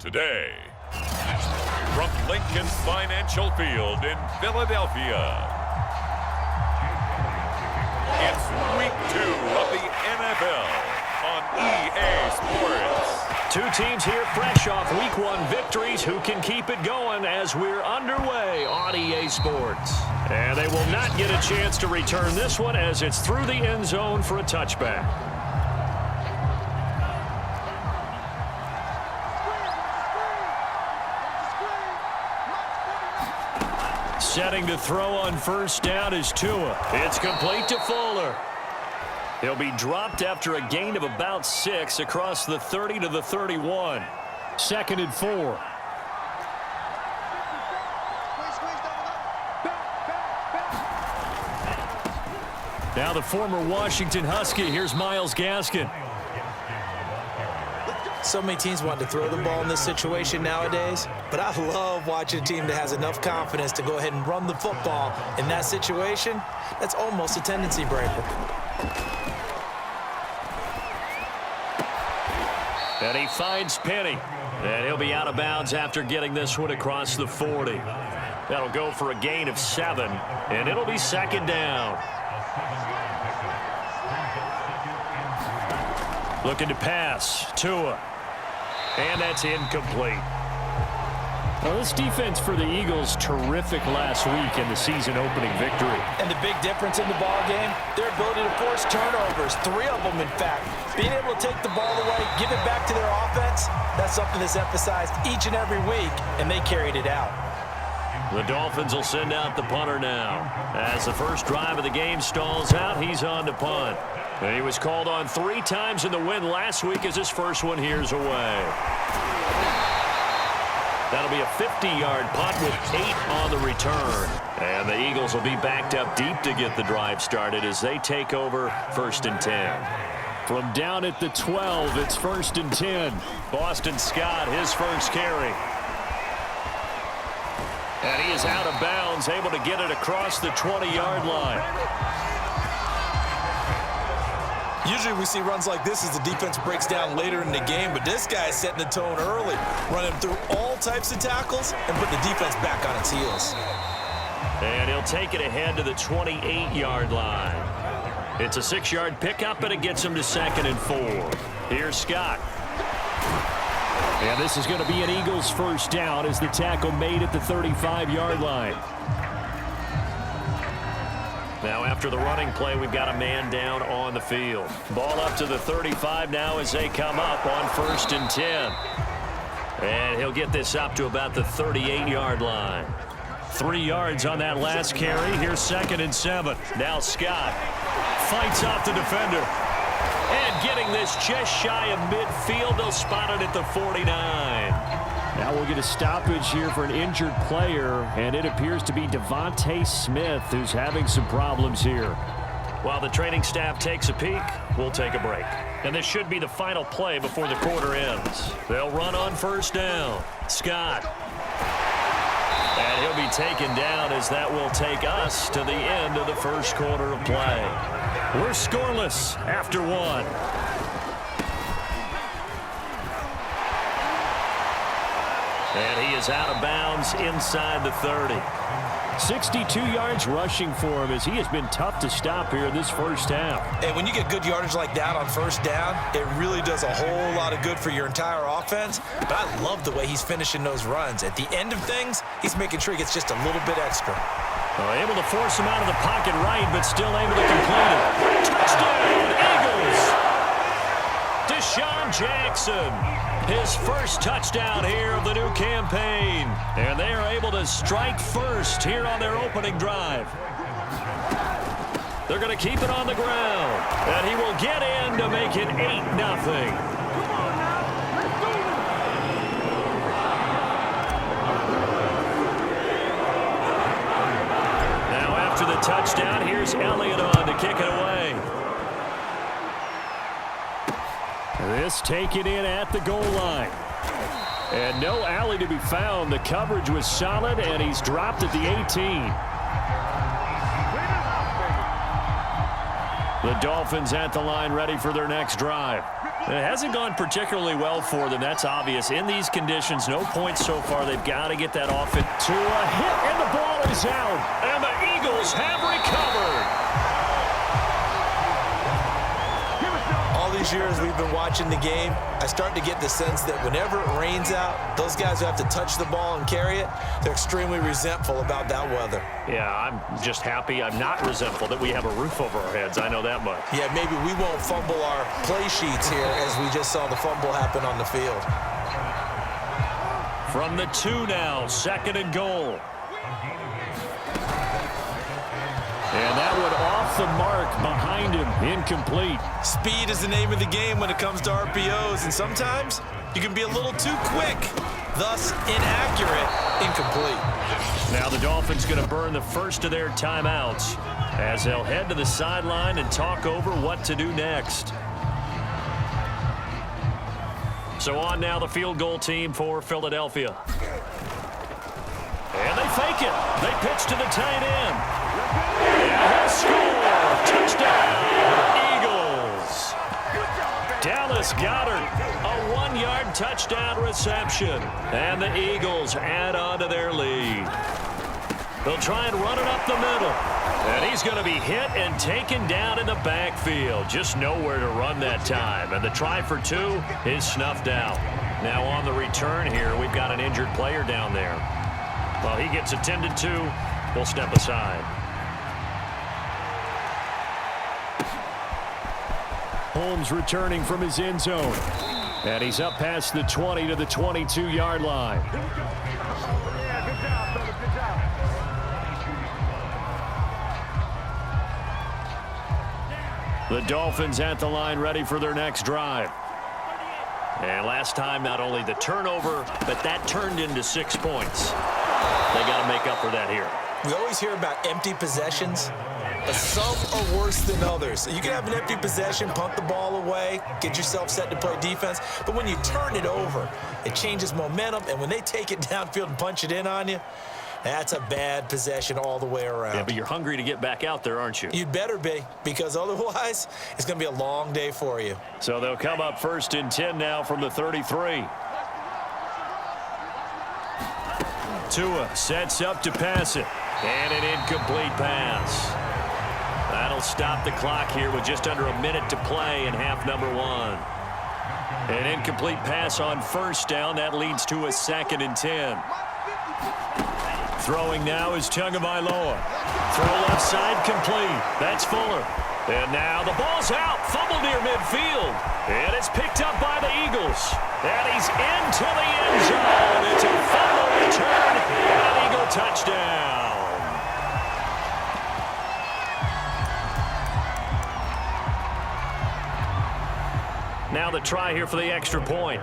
today. From Lincoln Financial Field in Philadelphia, it's Week 2 of the NFL on EA Sports. Two teams here fresh off Week 1 victories. Who can keep it going as we're underway on EA Sports? And they will not get a chance to return this one as it's through the end zone for a touchback. Setting to throw on first down is Tua. It's complete to Fuller. He'll be dropped after a gain of about 6 across the 30 to the 31. 2nd and 4. Now the former Washington Husky. Here's Myles Gaskin. So many teams want to throw the ball in this situation nowadays, but I love watching a team that has enough confidence to go ahead and run the football. In that situation, that's almost a tendency breaker. And he finds Penny. And he'll be out of bounds after getting this one across the 40. That'll go for a gain of 7, and it'll be 2nd down. Looking to pass. Tua. And that's incomplete. Well, this defense for the Eagles, terrific last week in the season-opening victory. And the big difference in the ball game, their ability to force turnovers, 3 of them, in fact. Being able to take the ball away, give it back to their offense, that's something that's emphasized each and every week, and they carried it out. The Dolphins will send out the punter now. As the first drive of the game stalls out, he's on to punt. And he was called on 3 times in the win last week as his first one here's away. That'll be a 50-yard punt with 8 on the return. And the Eagles will be backed up deep to get the drive started as they take over 1st and 10. From down at the 12, it's 1st and 10. Boston Scott, his first carry. And he is out of bounds, able to get it across the 20-yard line. Usually we see runs like this as the defense breaks down later in the game, but this guy is setting the tone early, running through all types of tackles and put the defense back on its heels. And he'll take it ahead to the 28-yard line. It's a 6-yard pickup, and it gets him to 2nd and 4. Here's Scott. And this is going to be an Eagles first down as the tackle made at the 35-yard line. Now after the running play, we've got a man down on the field. Ball up to the 35 now as they come up on 1st and 10. And he'll get this up to about the 38-yard line. 3 yards on that last carry. Here's 2nd and 7. Now Scott fights off the defender. And getting this just shy of midfield, they'll spot it at the 49. Now we'll get a stoppage here for an injured player, and it appears to be Devontae Smith who's having some problems here. While the training staff takes a peek, we'll take a break. And this should be the final play before the quarter ends. They'll run on 1st down. Scott. And he'll be taken down as that will take us to the end of the first quarter of play. We're scoreless after 1. And he is out of bounds inside the 30. 62 yards rushing for him as he has been tough to stop here in this first half. And when you get good yardage like that on 1st down, it really does a whole lot of good for your entire offense. But I love the way he's finishing those runs. At the end of things, he's making sure he gets just a little bit extra. Well, able to force him out of the pocket right, but still able to complete it. Touchdown, Eagles! Deshaun Jackson. His first touchdown here of the new campaign. And they are able to strike first here on their opening drive. They're going to keep it on the ground. And he will get in to make it 8-0. Now after the touchdown, here's Elliott on to kick it away. This taken in at the goal line. And no alley to be found. The coverage was solid, and he's dropped at the 18. The Dolphins at the line ready for their next drive. It hasn't gone particularly well for them. That's obvious. In these conditions, no points so far. They've got to get that offense To a hit, and the ball is out. And the Eagles have recovered. All these years we've been watching the game, I start to get the sense that whenever it rains out, those guys who have to touch the ball and carry it, they're extremely resentful about that weather. Yeah, I'm just happy. I'm not resentful that we have a roof over our heads. I know that much. Yeah, maybe we won't fumble our play sheets here as we just saw the fumble happen on the field. From the 2 now, 2nd and goal. And that one off the mark behind him, incomplete. Speed is the name of the game when it comes to RPOs, and sometimes you can be a little too quick, thus inaccurate, incomplete. Now the Dolphins going to burn the first of their timeouts as they'll head to the sideline and talk over what to do next. So on now the field goal team for Philadelphia. And they fake it. They pitch to the tight end. And he'll score. Touchdown, Eagles. Dallas Goedert, a 1-yard touchdown reception. And the Eagles add on to their lead. They'll try and run it up the middle. And he's going to be hit and taken down in the backfield. Just nowhere to run that time. And the try for 2 is snuffed out. Now on the return here, we've got an injured player down there. While he gets attended to, we'll step aside. Holmes returning from his end zone. And he's up past the 20 to the 22-yard line. The Dolphins at the line ready for their next drive. And last time, not only the turnover, but that turned into 6 points. They got to make up for that here. We always hear about empty possessions, but some are worse than others. You can have an empty possession, punt the ball away, get yourself set to play defense, but when you turn it over, it changes momentum, and when they take it downfield and punch it in on you, that's a bad possession all the way around. Yeah, but you're hungry to get back out there, aren't you? You'd better be, because otherwise, it's going to be a long day for you. So they'll come up 1st and 10 now from the 33. Tua sets up to pass it. And an incomplete pass. That'll stop the clock here with just under a minute to play in half number 1. An incomplete pass on 1st down. That leads to a 2nd and 10. Throwing now is Tagovailoa. Throw left side complete. That's Fuller. And now the ball's out. Fumble near midfield. And it's picked up by the Eagles. And he's into the end zone. It's a fumble return. An Eagle touchdown. Now the try here for the extra point.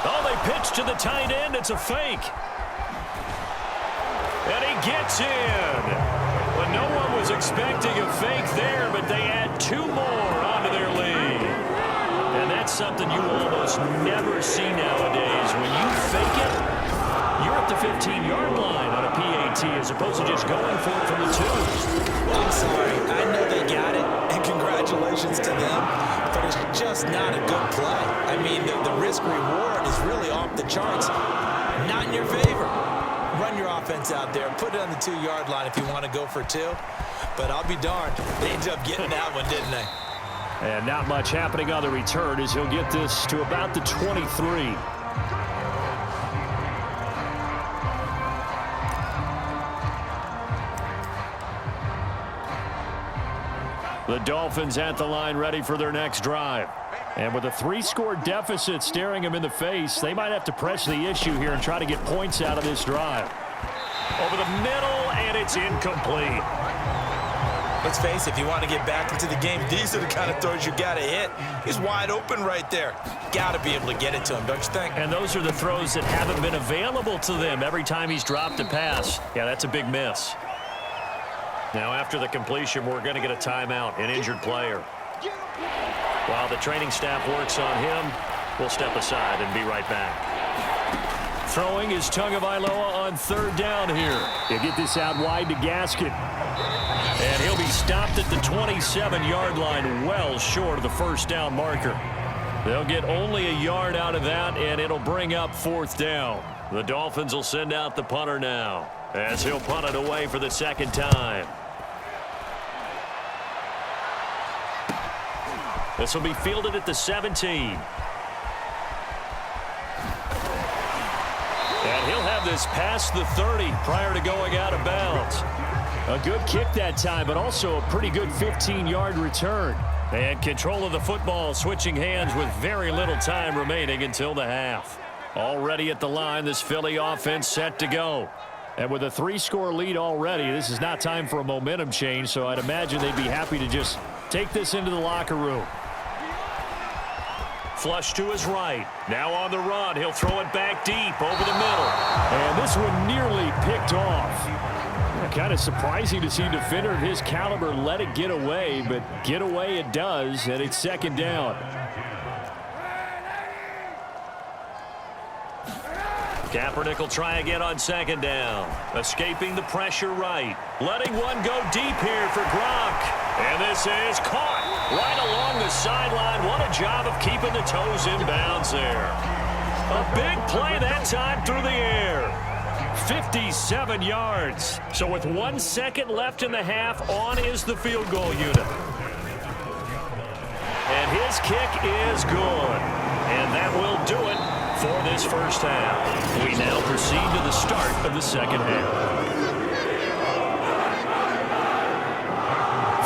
Oh, they pitch to the tight end. It's a fake. And he gets in. But no one was expecting a fake there, but they add 2 more onto their lead. And that's something you almost never see nowadays. When you fake it, you're at the 15-yard line on a PAT as opposed to just going for it from the 2. I'm sorry. I know they got it, and congratulations to them, but it's just not a good play. I mean, the risk-reward is really off the charts. Not in your favor. Run your offense out there. Put it on the 2-yard line if you want to go for 2. But I'll be darned. They ended up getting that one, didn't they? And not much happening on the return as he'll get this to about the 23. The Dolphins at the line ready for their next drive. And with a 3-score deficit staring them in the face, they might have to press the issue here and try to get points out of this drive. Over the middle, and it's incomplete. Let's face it, if you want to get back into the game, these are the kind of throws you got to hit. He's wide open right there. Got to be able to get it to him, don't you think? And those are the throws that haven't been available to them every time he's dropped a pass. Yeah, that's a big miss. Now, after the completion, we're going to get a timeout, an injured player. While the training staff works on him, we'll step aside and be right back. Throwing is Tagovailoa on third down here. He'll get this out wide to Gaskin. And he'll be stopped at the 27-yard line, well short of the first down marker. They'll get only a yard out of that, and it'll bring up fourth down. The Dolphins will send out the punter now, as he'll punt it away for the second time. This will be fielded at the 17. And he'll have this past the 30 prior to going out of bounds. A good kick that time, but also a pretty good 15-yard return. And control of the football switching hands with very little time remaining until the half. Already at the line, this Philly offense set to go. And with a 3-score lead already, this is not time for a momentum change, so I'd imagine they'd be happy to just take this into the locker room. Flush to his right. Now on the run. He'll throw it back deep over the middle. And this one nearly picked off. Kind of surprising to see a defender of his caliber let it get away, but get away it does, and it's second down. Kaepernick will try again on second down. Escaping the pressure right. Letting one go deep here for Gronk. And this is caught right along the sideline. What a job of keeping the toes in bounds there. A big play that time through the air. 57 yards. So with 1 second left in the half, on is the field goal unit. And his kick is good. And that will do it for this first half. We now proceed to the start of the second half.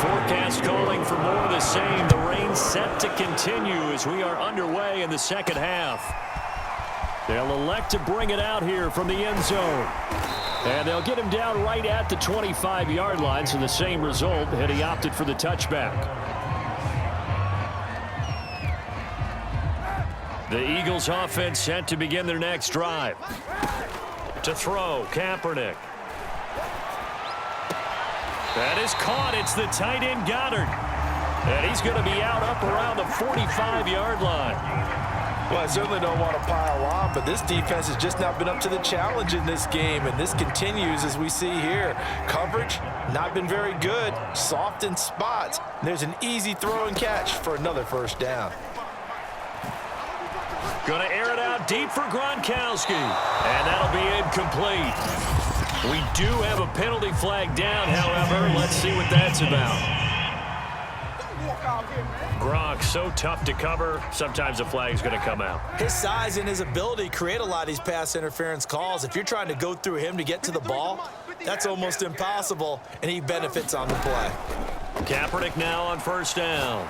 Forecast calling for more of the same. The rain set to continue as we are underway in the second half. They'll elect to bring it out here from the end zone. And they'll get him down right at the 25-yard line, so the same result, and he opted for the touchback. The Eagles offense set to begin their next drive. To throw, Kaepernick. That is caught. It's the tight end Goddard. And he's going to be out up around the 45-yard line. Well, I certainly don't want to pile on, but this defense has just not been up to the challenge in this game, and this continues as we see here. Coverage, not been very good, soft in spots. There's an easy throw and catch for another first down. Going to air it out deep for Gronkowski, and that'll be incomplete. We do have a penalty flag down, however. Let's see what that's about. Gronk, so tough to cover. Sometimes the flag's going to come out. His size and his ability create a lot of these pass interference calls. If you're trying to go through him to get to the ball, that's almost impossible, and he benefits on the play. Kaepernick now on first down.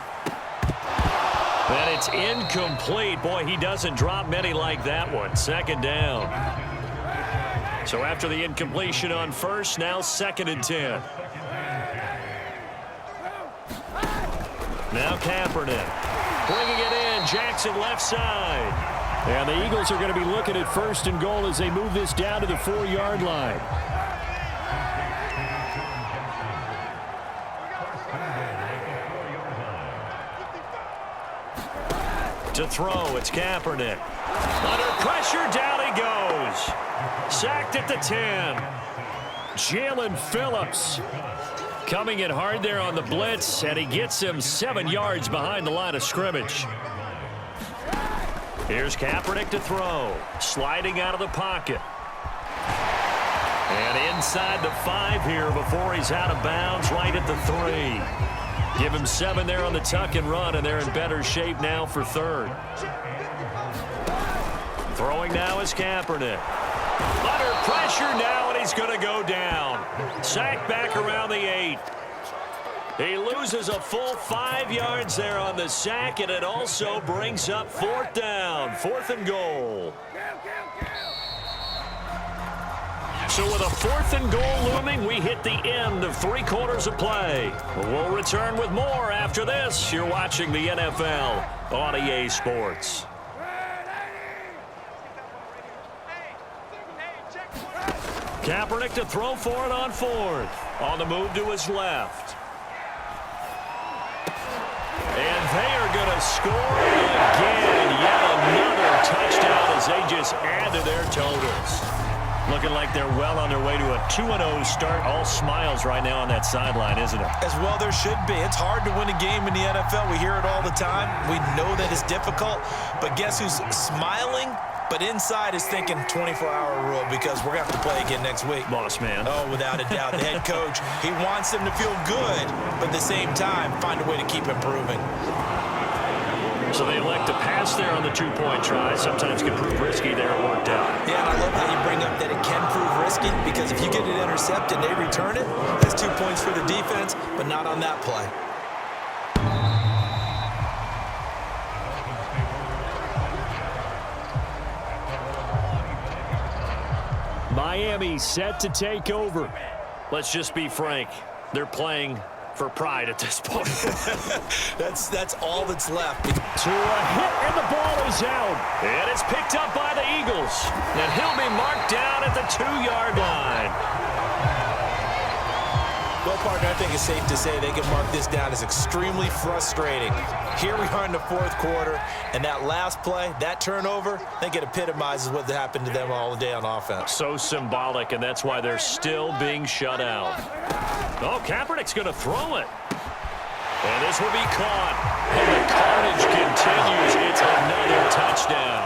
And it's incomplete. Boy, he doesn't drop many like that one. Second down. So after the incompletion on first, now second and 10. Now Kaepernick bringing it in. Jackson left side. And the Eagles are going to be looking at first and goal as they move this down to the 4-yard line. To throw, it's Kaepernick. Under pressure, down he goes. Sacked at the 10. Jalen Phillips coming in hard there on the blitz, and he gets him 7 yards behind the line of scrimmage. Here's Kaepernick to throw. Sliding out of the pocket. And inside the 5 here before he's out of bounds, right at the 3. Give him 7 there on the tuck and run, and they're in better shape now for third. Throwing now is Kaepernick. Under pressure now, and he's going to go down. Sacked back around the 8. He loses a full 5 yards there on the sack, and it also brings up fourth down, 4th and goal. So with a 4th and goal looming, we hit the end of 3 quarters of play. We'll return with more after this. You're watching the NFL on EA Sports. Kaepernick to throw for it on 4th. On the move to his left. And they are going to score again. Yet another touchdown as they just add to their totals. Looking like they're well on their way to a 2-0 start. All smiles right now on that sideline, isn't it? As well there should be. It's hard to win a game in the NFL. We hear it all the time. We know that it's difficult. But guess who's smiling? But inside is thinking 24-hour rule because we're going to have to play again next week. Boss man. Oh, without a doubt. The head coach, he wants them to feel good, but at the same time, find a way to keep improving. So they elect to pass there on the two-point try. Sometimes can prove risky there. It worked out. Yeah, and I love how you bring up that it can prove risky because if you get it intercepted and they return it, that's 2 points for the defense, but not on that play. Miami set to take over. Let's just be frank. They're playing for pride at this point. That's all that's left. To a hit, and the ball is out. And it's picked up by the Eagles. And he'll be marked down at the 2-yard line. Well, partner, I think it's safe to say they can mark this down as extremely frustrating. Here we are in the fourth quarter, and that last play, that turnover, I think it epitomizes what happened to them all day on offense. So symbolic, and that's why they're still being shut out. Oh, Kaepernick's going to throw it. And this will be caught. And the carnage continues. It's another touchdown.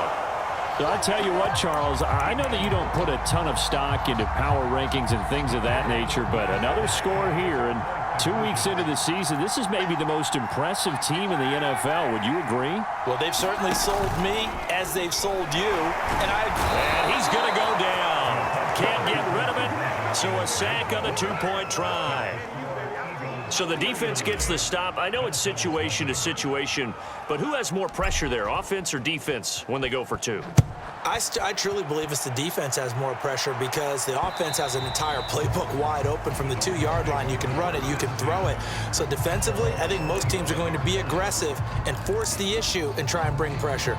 So I tell you what, Charles, I know that you don't put a ton of stock into power rankings and things of that nature, but another score here, and 2 weeks into the season, this is maybe the most impressive team in the NFL. Would you agree? Well, they've certainly sold me as they've sold you, and he's going to go down. Can't get rid of it, so a sack on the two-point try. So the defense gets the stop. I know it's situation to situation, but who has more pressure there, offense or defense, when they go for two? I truly believe it's the defense has more pressure because the offense has an entire playbook wide open from the 2-yard line. You can run it, you can throw it. So defensively, I think most teams are going to be aggressive and force the issue and try and bring pressure.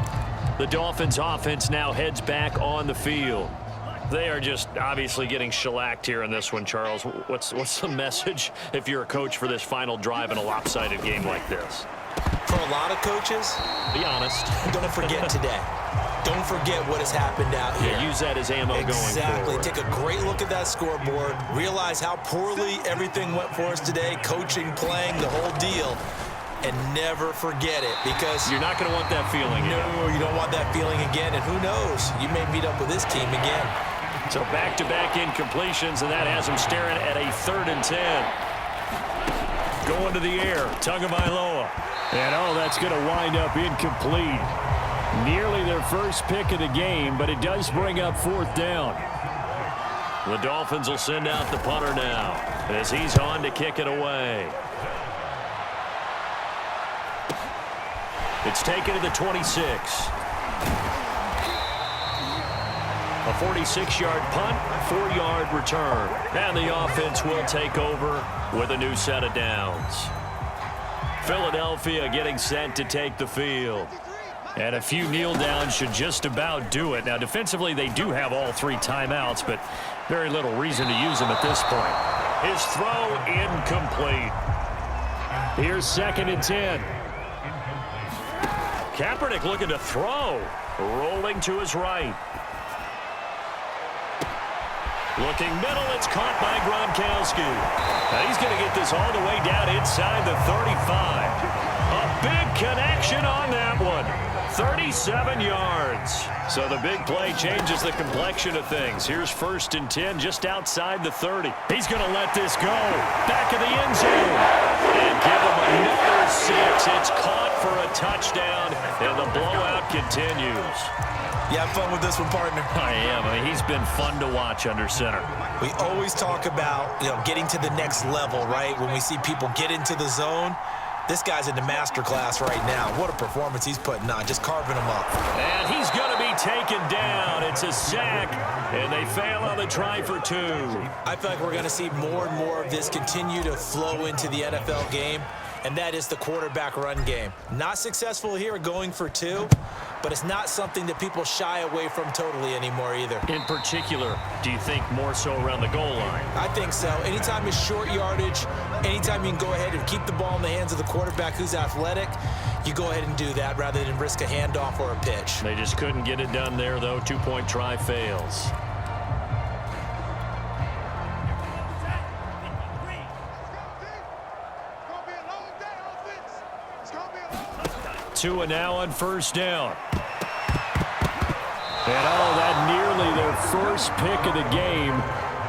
The Dolphins' offense now heads back on the field. They are just obviously getting shellacked here in this one, Charles. What's the message if you're a coach for this final drive in a lopsided game like this? For a lot of coaches, be honest. Don't forget today. Don't forget what has happened out here. Yeah, use that as ammo going forward. Exactly. Take a great look at that scoreboard. Realize how poorly everything went for us today. Coaching, playing, the whole deal. And never forget it because you're not going to want that feeling. No, you don't want that feeling again. And who knows? You may meet up with this team again. So back-to-back incompletions, and that has them staring at a 3rd and 10. Going to the air, Tagovailoa. And that's going to wind up incomplete. Nearly their first pick of the game, but it does bring up 4th down. The Dolphins will send out the punter now as he's on to kick it away. It's taken to the 26. A 46-yard punt, 4-yard return. And the offense will take over with a new set of downs. Philadelphia getting set to take the field. And a few kneel downs should just about do it. Now, defensively, they do have all 3 timeouts, but very little reason to use them at this point. His throw incomplete. Here's 2nd and 10. Kaepernick looking to throw. Rolling to his right. Looking middle, it's caught by Gronkowski. Now he's going to get this all the way down inside the 35. A big connection on that one. 37 yards. So the big play changes the complexion of things. Here's 1st and 10 just outside the 30. He's going to let this go. Back of the end zone. And give him another 6. It's caught for a touchdown, and the blowout continues. You have fun with this one, partner? I am. I mean, he's been fun to watch under center. We always talk about, getting to the next level, right? When we see people get into the zone, this guy's in the master class right now. What a performance he's putting on, just carving them up. And he's going to be taken down. It's a sack, and they fail on the try for 2. I feel like we're going to see more and more of this continue to flow into the NFL game. and that is the quarterback run game. Not successful here going for 2, but it's not something that people shy away from totally anymore either. In particular, do you think more so around the goal line? I think so. Anytime it's short yardage, anytime you can go ahead and keep the ball in the hands of the quarterback who's athletic, you go ahead and do that rather than risk a handoff or a pitch. They just couldn't get it done there, though. 2-point try fails. Tua now on first down. And that nearly their first pick of the game,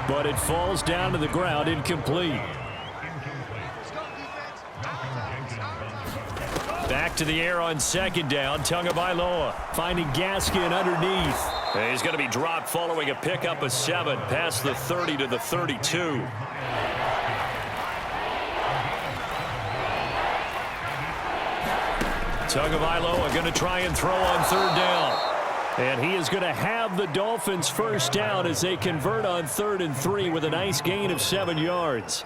but it falls down to the ground incomplete. Back to the air on second down. Tagovailoa finding Gaskin underneath. And he's going to be dropped following a pickup of 7 past the 30 to the 32. Tagovailoa going to try and throw on third down. And he is going to have the Dolphins first down as they convert on 3rd and 3 with a nice gain of 7 yards.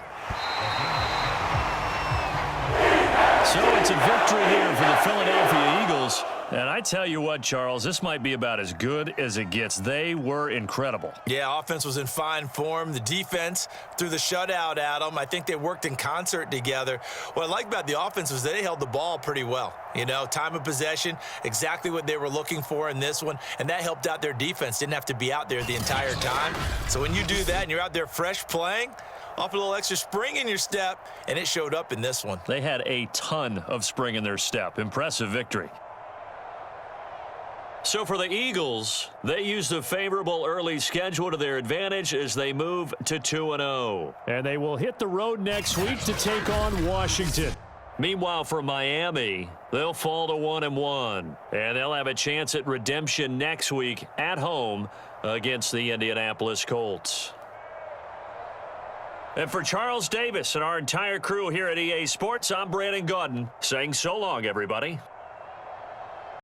So it's a victory here for the Philadelphia Eagles. And I tell you what, Charles, this might be about as good as it gets. They were incredible. Yeah, offense was in fine form. The defense threw the shutout at them. I think they worked in concert together. What I like about the offense was they held the ball pretty well. You know, time of possession, exactly what they were looking for in this one, and that helped out their defense. Didn't have to be out there the entire time. So when you do that and you're out there fresh playing, off a little extra spring in your step, and it showed up in this one. They had a ton of spring in their step. Impressive victory. So for the Eagles, they used a favorable early schedule to their advantage as they move to 2-0. And they will hit the road next week to take on Washington. Meanwhile, for Miami, they'll fall to 1-1. And they'll have a chance at redemption next week at home against the Indianapolis Colts. And for Charles Davis and our entire crew here at EA Sports, I'm Brandon Gaudin saying so long, everybody.